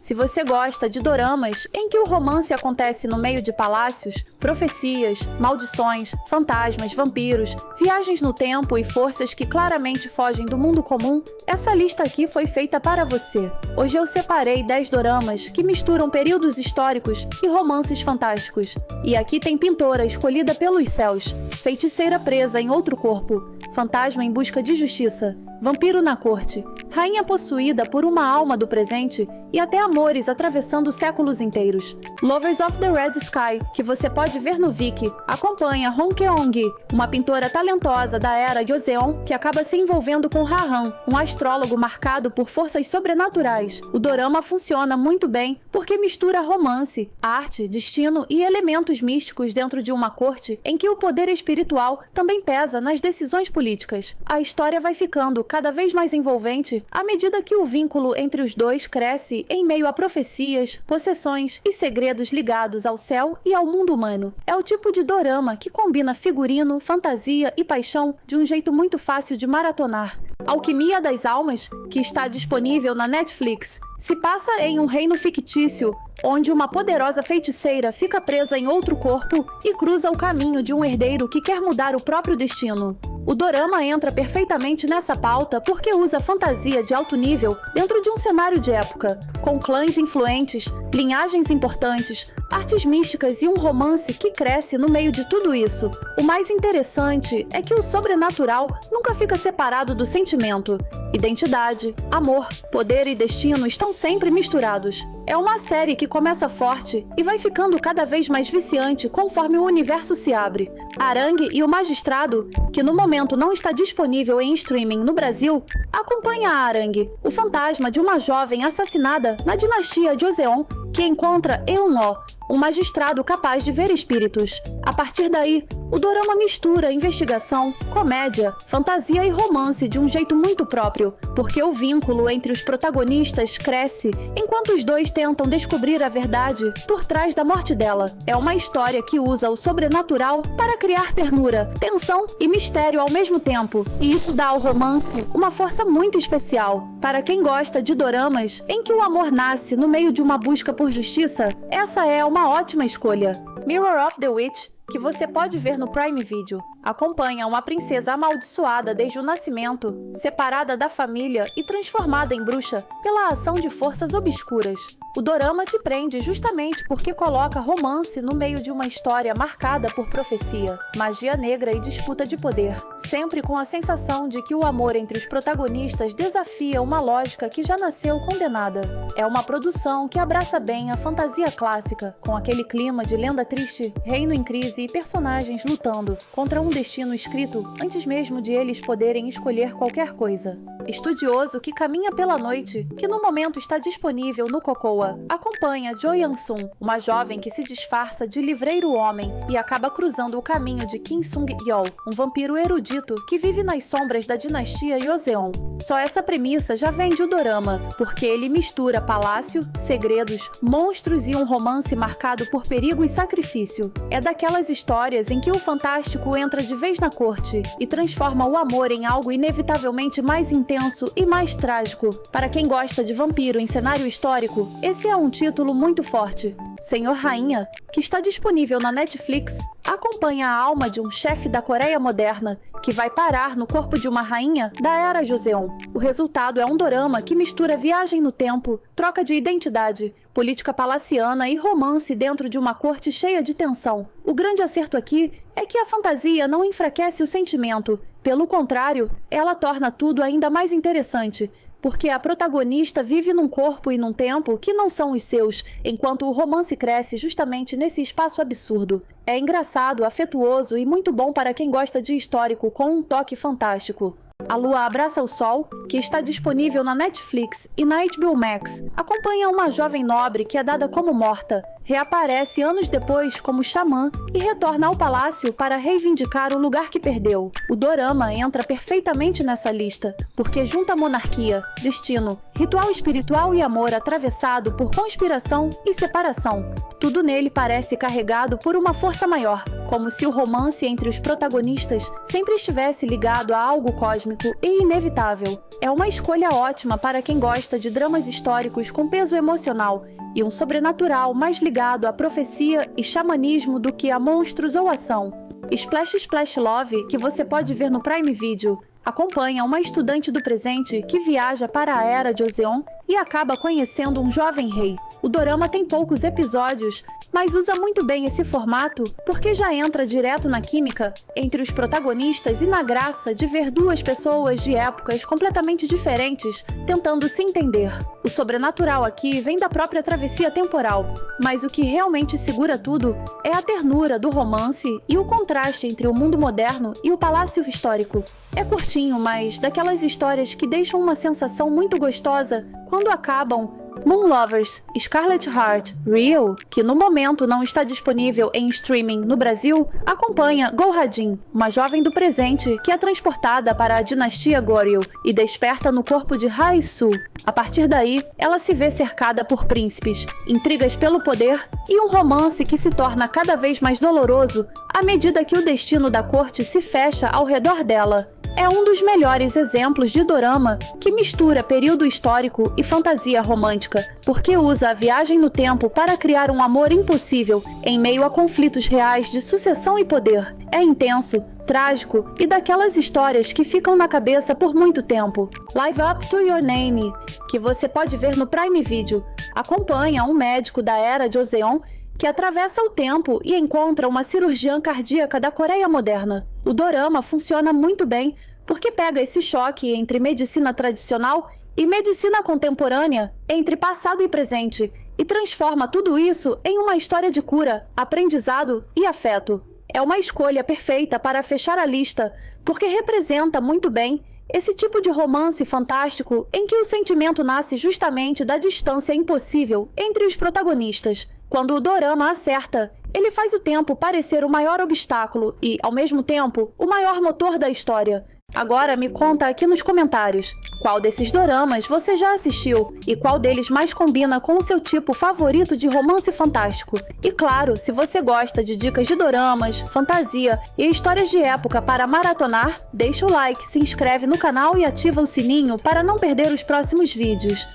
Se você gosta de doramas em que o romance acontece no meio de palácios, profecias, maldições, fantasmas, vampiros, viagens no tempo e forças que claramente fogem do mundo comum, essa lista aqui foi feita para você. Hoje eu separei 10 doramas que misturam períodos históricos e romances fantásticos. E aqui tem pintora escolhida pelos céus, feiticeira presa em outro corpo, fantasma em busca de justiça, vampiro na corte, rainha possuída por uma alma do presente e até amores atravessando séculos inteiros. Lovers of the Red Sky, que você pode ver no Viki, acompanha Hong Keong, uma pintora talentosa da era Joseon que acaba se envolvendo com Rahan, um astrólogo marcado por forças sobrenaturais. O dorama funciona muito bem porque mistura romance, arte, destino e elementos místicos dentro de uma corte em que o poder espiritual também pesa nas decisões políticas. A história vai ficando cada vez mais envolvente à medida que o vínculo entre os dois cresce em meio a profecias, possessões e segredos ligados ao céu e ao mundo humano. É o tipo de dorama que combina figurino, fantasia e paixão de um jeito muito fácil de maratonar. Alquimia das Almas, que está disponível na Netflix, se passa em um reino fictício, onde uma poderosa feiticeira fica presa em outro corpo e cruza o caminho de um herdeiro que quer mudar o próprio destino. O dorama entra perfeitamente nessa pauta porque usa fantasia de alto nível dentro de um cenário de época, com clãs influentes, linhagens importantes, artes místicas e um romance que cresce no meio de tudo isso. O mais interessante é que o sobrenatural nunca fica separado do sentimento. Identidade, amor, poder e destino estão sempre misturados. É uma série que começa forte e vai ficando cada vez mais viciante conforme o universo se abre. Arangue e o Magistrado, que no momento não está disponível em streaming no Brasil, acompanha a Arangue, o fantasma de uma jovem assassinada na dinastia Joseon, que encontra Eun-oh, um magistrado capaz de ver espíritos. A partir daí, o dorama mistura investigação, comédia, fantasia e romance de um jeito muito próprio, porque o vínculo entre os protagonistas cresce enquanto os dois tentam descobrir a verdade por trás da morte dela. É uma história que usa o sobrenatural para criar ternura, tensão e mistério ao mesmo tempo, e isso dá ao romance uma força muito especial. Para quem gosta de doramas em que o amor nasce no meio de uma busca por justiça, essa é uma ótima escolha. Mirror of the Witch, que você pode ver no Prime Video, acompanha uma princesa amaldiçoada desde o nascimento, separada da família e transformada em bruxa pela ação de forças obscuras. O dorama te prende justamente porque coloca romance no meio de uma história marcada por profecia, magia negra e disputa de poder, sempre com a sensação de que o amor entre os protagonistas desafia uma lógica que já nasceu condenada. É uma produção que abraça bem a fantasia clássica, com aquele clima de lenda triste, reino em crise e personagens lutando contra um destino escrito antes mesmo de eles poderem escolher qualquer coisa. Estudioso que caminha pela noite, que no momento está disponível no Cocoa, acompanha Jo Young-sun, uma jovem que se disfarça de livreiro homem e acaba cruzando o caminho de Kim Sung-yeol, um vampiro erudito que vive nas sombras da dinastia Joseon. Só essa premissa já vende o dorama, porque ele mistura palácio, segredos, monstros e um romance marcado por perigo e sacrifício. É daquelas histórias em que o fantástico entra de vez na corte e transforma o amor em algo inevitavelmente mais intenso e mais trágico. Para quem gosta de vampiro em cenário histórico, esse é um título muito forte. Senhor Rainha, que está disponível na Netflix, acompanha a alma de um chefe da Coreia moderna que vai parar no corpo de uma rainha da era Joseon. O resultado é um dorama que mistura viagem no tempo, troca de identidade, política palaciana e romance dentro de uma corte cheia de tensão. O grande acerto aqui é que a fantasia não enfraquece o sentimento. Pelo contrário, ela torna tudo ainda mais interessante, porque a protagonista vive num corpo e num tempo que não são os seus, enquanto o romance cresce justamente nesse espaço absurdo. É engraçado, afetuoso e muito bom para quem gosta de histórico com um toque fantástico. A Lua Abraça o Sol, que está disponível na Netflix e na HBO Max, acompanha uma jovem nobre que é dada como morta, reaparece anos depois como xamã e retorna ao palácio para reivindicar o lugar que perdeu. O dorama entra perfeitamente nessa lista, porque junta monarquia, destino, ritual espiritual e amor atravessado por conspiração e separação. Tudo nele parece carregado por uma força maior, como se o romance entre os protagonistas sempre estivesse ligado a algo cósmico e inevitável. É uma escolha ótima para quem gosta de dramas históricos com peso emocional e um sobrenatural mais ligado à profecia e xamanismo do que a monstros ou ação. Splash Splash Love, que você pode ver no Prime Video, acompanha uma estudante do presente que viaja para a Era de Ozeon e acaba conhecendo um jovem rei. O dorama tem poucos episódios, mas usa muito bem esse formato porque já entra direto na química entre os protagonistas e na graça de ver duas pessoas de épocas completamente diferentes tentando se entender. O sobrenatural aqui vem da própria travessia temporal, mas o que realmente segura tudo é a ternura do romance e o contraste entre o mundo moderno e o palácio histórico. É curtinho, mas daquelas histórias que deixam uma sensação muito gostosa quando acabam. Moon Lovers Scarlet Heart Real, que no momento não está disponível em streaming no Brasil, acompanha Go Hadin, uma jovem do presente que é transportada para a dinastia Goryeo e desperta no corpo de Hae-Soo. A partir daí, ela se vê cercada por príncipes, intrigas pelo poder e um romance que se torna cada vez mais doloroso à medida que o destino da corte se fecha ao redor dela. É um dos melhores exemplos de dorama que mistura período histórico e fantasia romântica, porque usa a viagem no tempo para criar um amor impossível em meio a conflitos reais de sucessão e poder. É intenso, trágico e daquelas histórias que ficam na cabeça por muito tempo. Live Up to Your Name, que você pode ver no Prime Video, acompanha um médico da Era de Ozeon que atravessa o tempo e encontra uma cirurgiã cardíaca da Coreia moderna. O dorama funciona muito bem porque pega esse choque entre medicina tradicional e medicina contemporânea, entre passado e presente, e transforma tudo isso em uma história de cura, aprendizado e afeto. É uma escolha perfeita para fechar a lista, porque representa muito bem esse tipo de romance fantástico em que o sentimento nasce justamente da distância impossível entre os protagonistas. Quando o dorama acerta, ele faz o tempo parecer o maior obstáculo e, ao mesmo tempo, o maior motor da história. Agora me conta aqui nos comentários, qual desses doramas você já assistiu e qual deles mais combina com o seu tipo favorito de romance fantástico. E claro, se você gosta de dicas de doramas, fantasia e histórias de época para maratonar, deixa o like, se inscreve no canal e ativa o sininho para não perder os próximos vídeos.